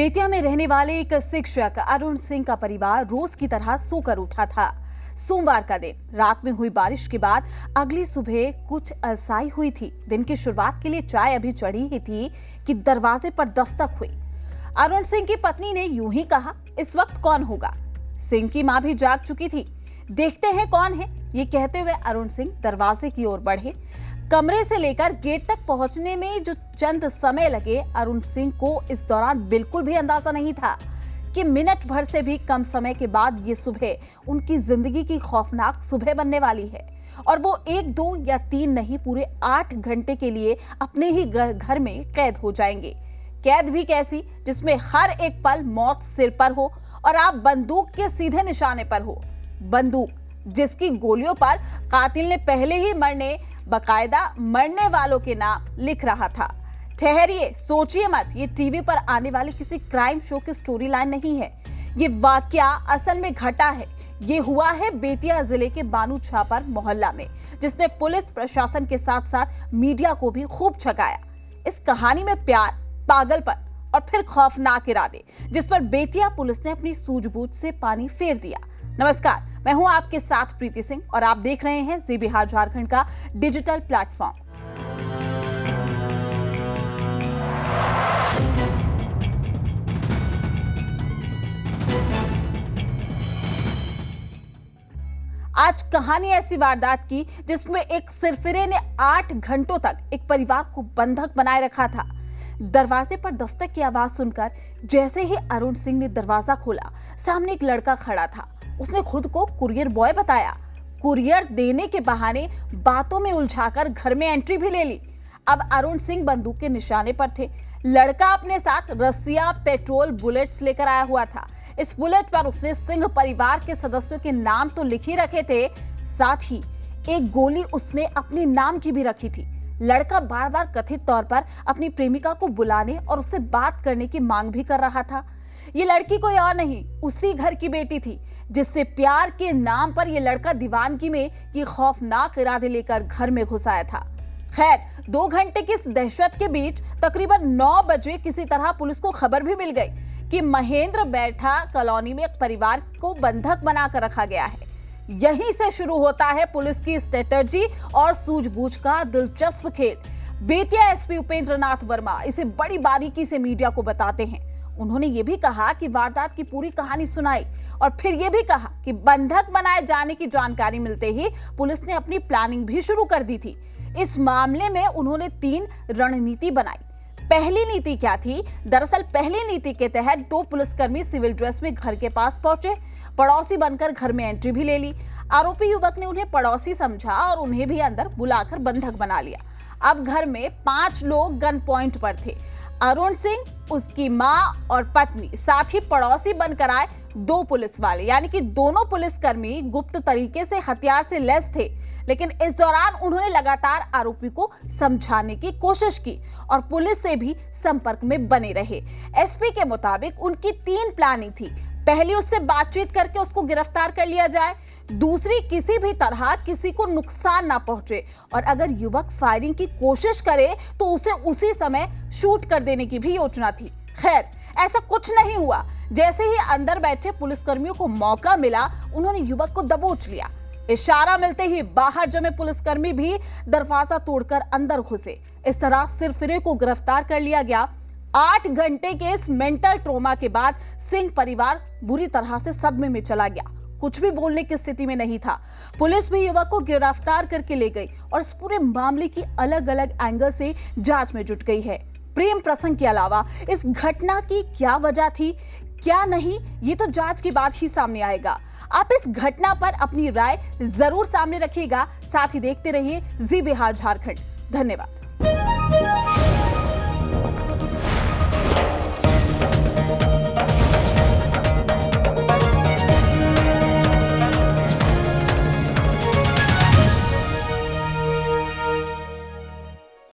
बेतिया में रहने वाले एक शिक्षक अरुण सिंह का परिवार रोज की तरह सोकर उठा था। सोमवार का दिन रात में हुई बारिश के बाद अगली सुबह कुछ अलसाई हुई थी। दिन की शुरुआत के लिए चाय अभी चढ़ी ही थी कि दरवाजे पर दस्तक हुई। अरुण सिंह की पत्नी ने यूं ही कहा, इस वक्त कौन होगा। सिंह की मां भी जाग चुकी थी। देखते हैं कौन है। ये कहते हुए अरुण सिंह दरवाजे की ओर बढ़े। कमरे से लेकर गेट तक पहुंचने में जो चंद समय लगे, अरुण सिंह को इस दौरान बिल्कुल भी अंदाजा नहीं था कि मिनट भर से भी कम समय के बाद ये सुबह उनकी जिंदगी की खौफनाक सुबह बनने वाली है और वो 1, 2 या 3 नहीं, पूरे 8 घंटे के लिए अपने ही घर में कैद हो जाएंगे। कैद भी कैसी, जिसमें हर एक पल मौत सिर पर हो और आप बंदूक के सीधे निशाने पर हो। बंदूक जिसकी गोलियों पर कातिल ने पहले ही बाकायदा मरने वालों के नाम लिख रहा था। ठहरिए, सोचिए मत, ये टीवी पर आने वाली किसी क्राइम शो की स्टोरी लाइन नहीं है। ये वाकया असल में घटा है। ये हुआ है बेतिया जिले के बानू छापर मोहल्ला में, जिसने पुलिस प्रशासन के साथ साथ मीडिया को भी खूब छकाया। इस कहानी में प्यार, पागलपन और फिर खौफनाक इरादे, जिस पर बेतिया पुलिस ने अपनी सूझबूझ से पानी फेर दिया। नमस्कार, मैं हूं आपके साथ प्रीति सिंह और आप देख रहे हैं जी बिहार झारखंड का डिजिटल प्लेटफॉर्म। आज कहानी ऐसी वारदात की जिसमें एक सिरफिरे ने 8 घंटों तक एक परिवार को बंधक बनाए रखा था। दरवाजे पर दस्तक की आवाज सुनकर जैसे ही अरुण सिंह ने दरवाजा खोला, सामने एक लड़का खड़ा था। उसने खुद को कुरियर बॉय बताया। कुरियर देने के बहाने बातों में उलझाकर घर में एंट्री भी ले ली। अब अरुण सिंह बंदूक के निशाने पर थे। लड़का अपने साथ रस्सियां, पेट्रोल, बुलेट्स लेकर आया हुआ था। इस बुलेट पर उसने सिंह परिवार के सदस्यों के नाम तो लिख ही रखे थे, साथ ही एक गोली उसने अपने नाम की भी रखी थी। लड़का बार बार कथित तौर पर अपनी प्रेमिका को बुलाने और उससे बात करने की मांग भी कर रहा था। ये लड़की कोई और नहीं, उसी घर की बेटी थी, जिससे प्यार के नाम पर यह लड़का दीवानगी में ये खौफनाक इरादे लेकर घर में घुस आया था। खैर, 2 घंटे की इस दहशत के बीच तकरीबन 9 बजे किसी तरह पुलिस को खबर भी मिल गई कि महेंद्र बैठा कॉलोनी में एक परिवार को बंधक बनाकर रखा गया है। यहीं से शुरू होता है पुलिस की स्ट्रेटजी और सूझबूझ का दिलचस्प खेल। बेतिया एसपी उपेंद्र नाथ वर्मा इसे बड़ी बारीकी से मीडिया को बताते हैं। उन्होंने ये भी कहा कि वारदात की पूरी कहानी सुनाई और फिर ये भी कहा कि बंधक बनाए जाने की जानकारी मिलते ही पुलिस ने अपनी प्लानिंग भी शुरू कर दी थी। इस मामले में उन्होंने 3 रणनीति बनाई। पहली नीति क्या थी? दरअसल पहली नीति के तहत 2 पुलिसकर्मी सिविल ड्रेस में घर के पास पहुंचे, पड़ोसी बनकर घर में एंट्री भी ले ली। आरोपी युवक ने उन्हें पड़ोसी समझा और उन्हें भी अंदर बुलाकर बंधक बना लिया। अब घर में 5 लोग गन पॉइंट पर थे। अरुण सिंह, उसकी मां और पत्नी, साथ ही पड़ोसी बनकर आए 2 पुलिस वाले, यानी कि दोनों पुलिसकर्मी गुप्त तरीके से हथियार से लैस थे। लेकिन इस दौरान उन्होंने लगातार आरोपी को समझाने की कोशिश की और पुलिस से भी संपर्क में बने रहे। एसपी के मुताबिक उनकी 3 प्लानिंग थी। पहली, उससे बातचीत करके उसको गिरफ्तार कर लिया जाए। दूसरी, किसी भी तरह किसी को नुकसान ना पहुंचे और अगर युवक फायरिंग की कोशिश करे तो उसे उसी समय शूट कर देने की भी योजना थी। खैर, ऐसा कुछ नहीं हुआ। जैसे ही अंदर बैठे पुलिसकर्मियों को मौका मिला, उन्होंने युवक को दबोच लिया। इशारा मिलते ही बाहर जमे पुलिसकर्मी भी दरवाजा तोड़कर अंदर घुसे। इस तरह सिरफिरे को गिरफ्तार कर लिया गया। 8 घंटे के इस मेंटल ट्रॉमा के बाद सिंह परिवार बुरी तरह से सदमे में चला गया। कुछ भी बोलने की स्थिति में नहीं था। पुलिस भी युवक को गिरफ्तार करके ले गई और इस पूरे मामले की अलग अलग एंगल से जांच में जुट गई है। प्रेम प्रसंग के अलावा इस घटना की क्या वजह थी, क्या नहीं, ये तो जांच के बाद ही सामने आएगा। आप इस घटना पर अपनी राय जरूर सामने रखिएगा। साथ ही देखते रहिए जी बिहार झारखंड। धन्यवाद।